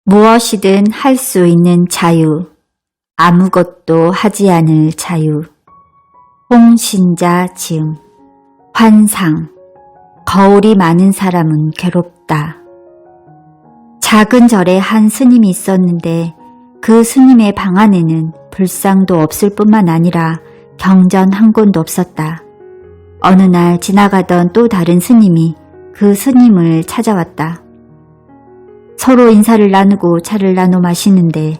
무엇이든 할 수 있는 자유, 아무것도 하지 않을 자유. 홍신자 지음. 환상. 거울이 많은 사람은 괴롭다. 작은 절에 한 스님이 있었는데 그 스님의 방 안에는 불상도 없을 뿐만 아니라 경전 한 권도 없었다. 어느 날 지나가던 또 다른 스님이 그 스님을 찾아왔다. 서로 인사를 나누고 차를 나눠 마시는데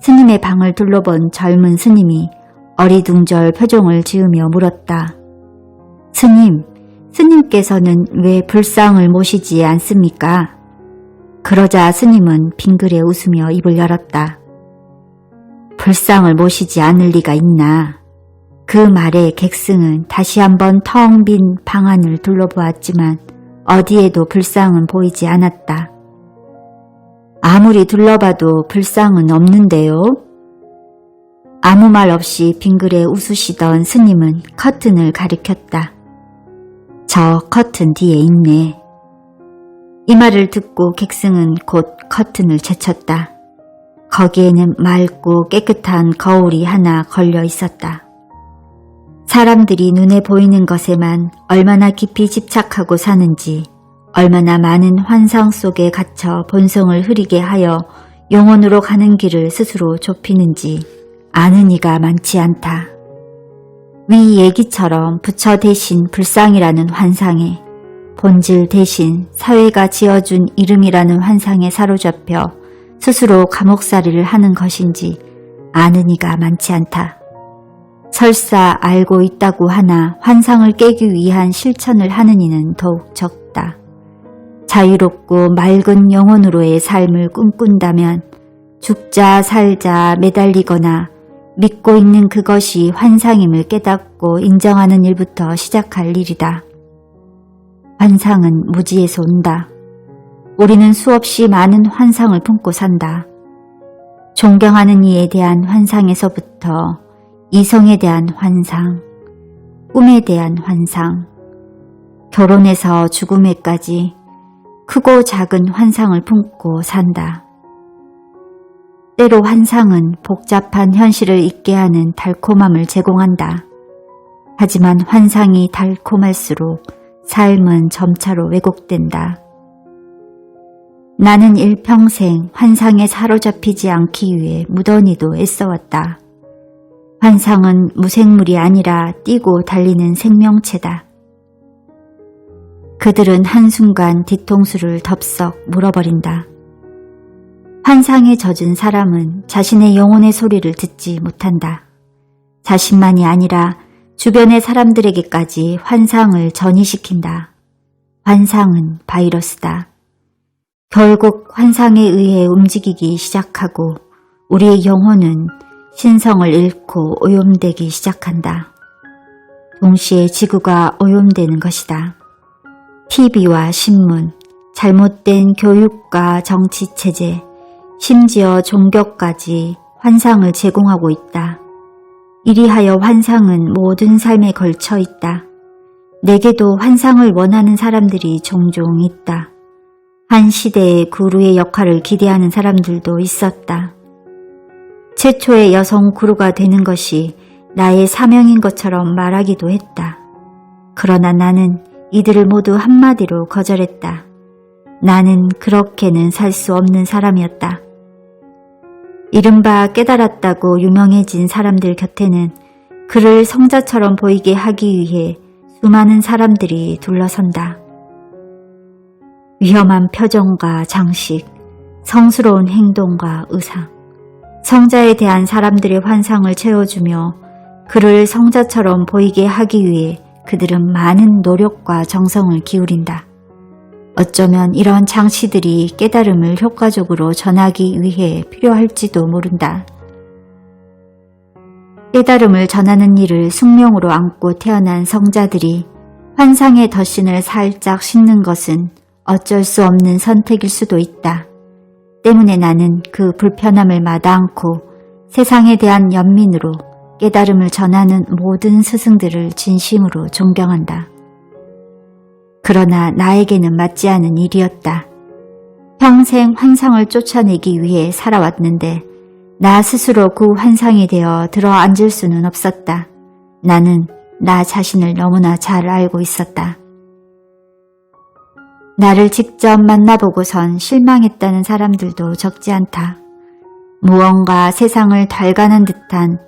스님의 방을 둘러본 젊은 스님이 어리둥절 표정을 지으며 물었다. 스님께서는 왜 불상을 모시지 않습니까? 그러자 스님은 빙그레 웃으며 입을 열었다. 불상을 모시지 않을 리가 있나? 그 말에 객승은 다시 한번 텅 빈 방 안을 둘러보았지만 어디에도 불상은 보이지 않았다. 아무리 둘러봐도 불상은 없는데요? 아무 말 없이 빙그레 웃으시던 스님은 커튼을 가리켰다. 저 커튼 뒤에 있네. 이 말을 듣고 객승은 곧 커튼을 제쳤다. 거기에는 맑고 깨끗한 거울이 하나 걸려 있었다. 사람들이 눈에 보이는 것에만 얼마나 깊이 집착하고 사는지, 얼마나 많은 환상 속에 갇혀 본성을 흐리게 하여 영혼으로 가는 길을 스스로 좁히는지 아는 이가 많지 않다. 위 얘기처럼 부처 대신 불상이라는 환상에, 본질 대신 사회가 지어준 이름이라는 환상에 사로잡혀 스스로 감옥살이를 하는 것인지 아는 이가 많지 않다. 설사 알고 있다고 하나 환상을 깨기 위한 실천을 하는 이는 더욱 적다. 자유롭고 맑은 영혼으로의 삶을 꿈꾼다면 죽자 살자 매달리거나 믿고 있는 그것이 환상임을 깨닫고 인정하는 일부터 시작할 일이다. 환상은 무지에서 온다. 우리는 수없이 많은 환상을 품고 산다. 존경하는 이에 대한 환상에서부터 이성에 대한 환상, 꿈에 대한 환상, 결혼에서 죽음에까지 크고 작은 환상을 품고 산다. 때로 환상은 복잡한 현실을 잊게 하는 달콤함을 제공한다. 하지만 환상이 달콤할수록 삶은 점차로 왜곡된다. 나는 일평생 환상에 사로잡히지 않기 위해 무던히도 애써왔다. 환상은 무생물이 아니라 뛰고 달리는 생명체다. 그들은 한순간 뒤통수를 덥석 물어버린다. 환상에 젖은 사람은 자신의 영혼의 소리를 듣지 못한다. 자신만이 아니라 주변의 사람들에게까지 환상을 전이시킨다. 환상은 바이러스다. 결국 환상에 의해 움직이기 시작하고 우리의 영혼은 신성을 잃고 오염되기 시작한다. 동시에 지구가 오염되는 것이다. TV와 신문, 잘못된 교육과 정치체제, 심지어 종교까지 환상을 제공하고 있다. 이리하여 환상은 모든 삶에 걸쳐 있다. 내게도 환상을 원하는 사람들이 종종 있다. 한 시대의 구루의 역할을 기대하는 사람들도 있었다. 최초의 여성 구루가 되는 것이 나의 사명인 것처럼 말하기도 했다. 그러나 나는 이들을 모두 한마디로 거절했다. 나는 그렇게는 살 수 없는 사람이었다. 이른바 깨달았다고 유명해진 사람들 곁에는 그를 성자처럼 보이게 하기 위해 수많은 사람들이 둘러선다. 위험한 표정과 장식, 성스러운 행동과 의상, 성자에 대한 사람들의 환상을 채워주며 그를 성자처럼 보이게 하기 위해 그들은 많은 노력과 정성을 기울인다. 어쩌면 이런 장치들이 깨달음을 효과적으로 전하기 위해 필요할지도 모른다. 깨달음을 전하는 일을 숙명으로 안고 태어난 성자들이 환상의 덧신을 살짝 싣는 것은 어쩔 수 없는 선택일 수도 있다. 때문에 나는 그 불편함을 마다않고 세상에 대한 연민으로 깨달음을 전하는 모든 스승들을 진심으로 존경한다. 그러나 나에게는 맞지 않은 일이었다. 평생 환상을 쫓아내기 위해 살아왔는데 나 스스로 그 환상이 되어 들어앉을 수는 없었다. 나는 나 자신을 너무나 잘 알고 있었다. 나를 직접 만나보고선 실망했다는 사람들도 적지 않다. 무언가 세상을 달관한 듯한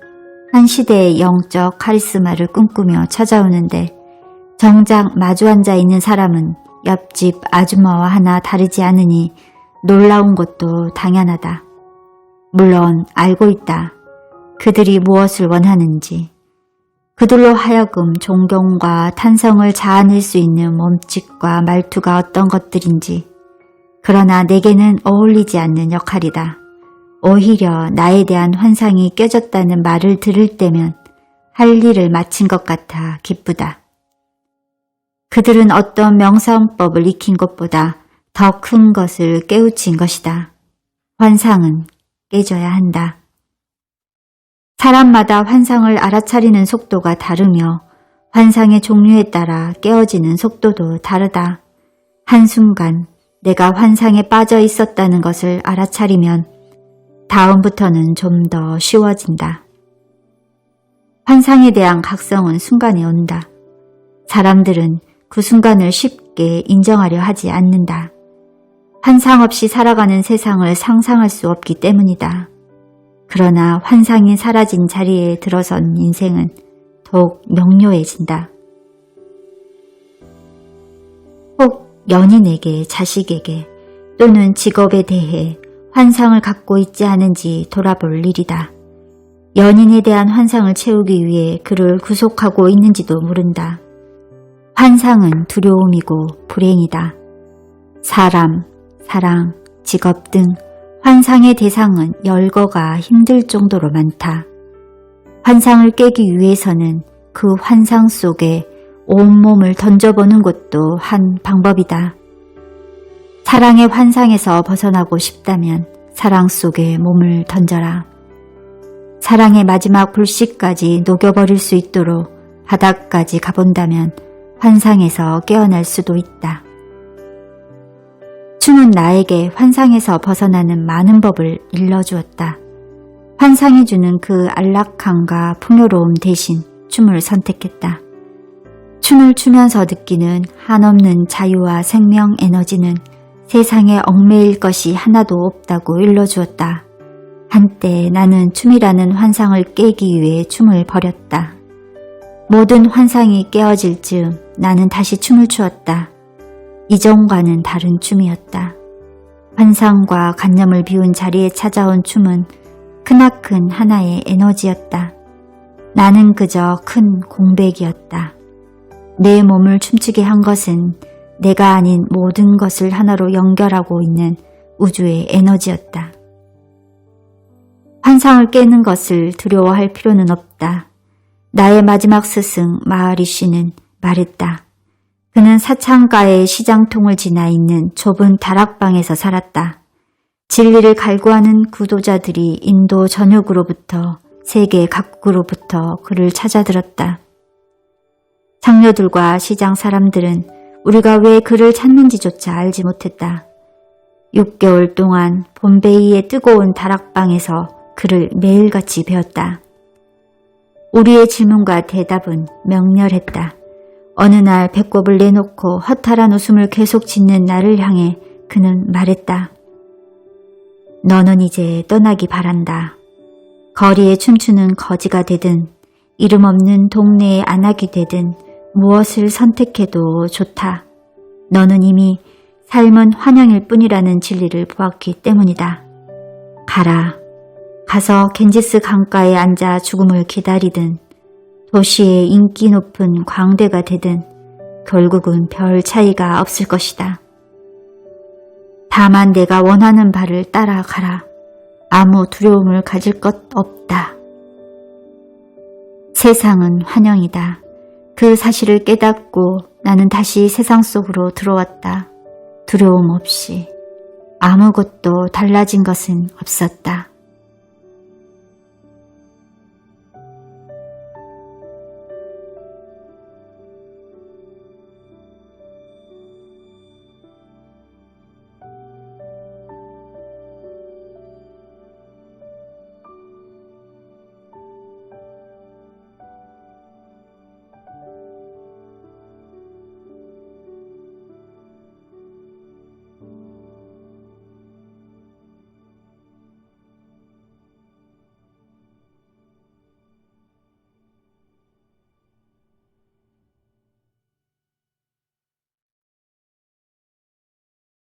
한 시대의 영적 카리스마를 꿈꾸며 찾아오는데 정작 마주 앉아 있는 사람은 옆집 아줌마와 하나 다르지 않으니 놀라운 것도 당연하다. 물론 알고 있다. 그들이 무엇을 원하는지. 그들로 하여금 존경과 탄성을 자아낼 수 있는 몸짓과 말투가 어떤 것들인지. 그러나 내게는 어울리지 않는 역할이다. 오히려 나에 대한 환상이 깨졌다는 말을 들을 때면 할 일을 마친 것 같아 기쁘다. 그들은 어떤 명사원법을 익힌 것보다 더 큰 것을 깨우친 것이다. 환상은 깨져야 한다. 사람마다 환상을 알아차리는 속도가 다르며 환상의 종류에 따라 깨어지는 속도도 다르다. 한순간 내가 환상에 빠져 있었다는 것을 알아차리면 다음부터는 좀 더 쉬워진다. 환상에 대한 각성은 순간에 온다. 사람들은 그 순간을 쉽게 인정하려 하지 않는다. 환상 없이 살아가는 세상을 상상할 수 없기 때문이다. 그러나 환상이 사라진 자리에 들어선 인생은 더욱 명료해진다. 혹 연인에게, 자식에게 또는 직업에 대해 환상을 갖고 있지 않은지 돌아볼 일이다. 연인에 대한 환상을 채우기 위해 그를 구속하고 있는지도 모른다. 환상은 두려움이고 불행이다. 사람, 사랑, 직업 등 환상의 대상은 열거가 힘들 정도로 많다. 환상을 깨기 위해서는 그 환상 속에 온몸을 던져보는 것도 한 방법이다. 사랑의 환상에서 벗어나고 싶다면 사랑 속에 몸을 던져라. 사랑의 마지막 불씨까지 녹여버릴 수 있도록 바닥까지 가본다면 환상에서 깨어날 수도 있다. 춤은 나에게 환상에서 벗어나는 많은 법을 일러주었다. 환상이 주는 그 안락함과 풍요로움 대신 춤을 선택했다. 춤을 추면서 느끼는 한없는 자유와 생명 에너지는 세상에 얽매일 것이 하나도 없다고 일러주었다. 한때 나는 춤이라는 환상을 깨기 위해 춤을 벌였다. 모든 환상이 깨어질 즈음 나는 다시 춤을 추었다. 이전과는 다른 춤이었다. 환상과 관념을 비운 자리에 찾아온 춤은 크나큰 하나의 에너지였다. 나는 그저 큰 공백이었다. 내 몸을 춤추게 한 것은 내가 아닌 모든 것을 하나로 연결하고 있는 우주의 에너지였다. 환상을 깨는 것을 두려워할 필요는 없다. 나의 마지막 스승 마하리시는 말했다. 그는 사창가의 시장통을 지나 있는 좁은 다락방에서 살았다. 진리를 갈구하는 구도자들이 인도 전역으로부터 세계 각국으로부터 그를 찾아들었다. 장녀들과 시장 사람들은 우리가 왜 그를 찾는지조차 알지 못했다. 6개월 동안 봄베이의 뜨거운 다락방에서 그를 매일같이 배웠다. 우리의 질문과 대답은 명렬했다. 어느 날 배꼽을 내놓고 허탈한 웃음을 계속 짓는 나를 향해 그는 말했다. 너는 이제 떠나기 바란다. 거리에 춤추는 거지가 되든 이름 없는 동네의 안악이 되든 무엇을 선택해도 좋다. 너는 이미 삶은 환영일 뿐이라는 진리를 보았기 때문이다. 가라. 가서 겐지스 강가에 앉아 죽음을 기다리든 도시의 인기 높은 광대가 되든 결국은 별 차이가 없을 것이다. 다만 내가 원하는 바를 따라가라. 아무 두려움을 가질 것 없다. 세상은 환영이다. 그 사실을 깨닫고 나는 다시 세상 속으로 들어왔다. 두려움 없이. 아무것도 달라진 것은 없었다.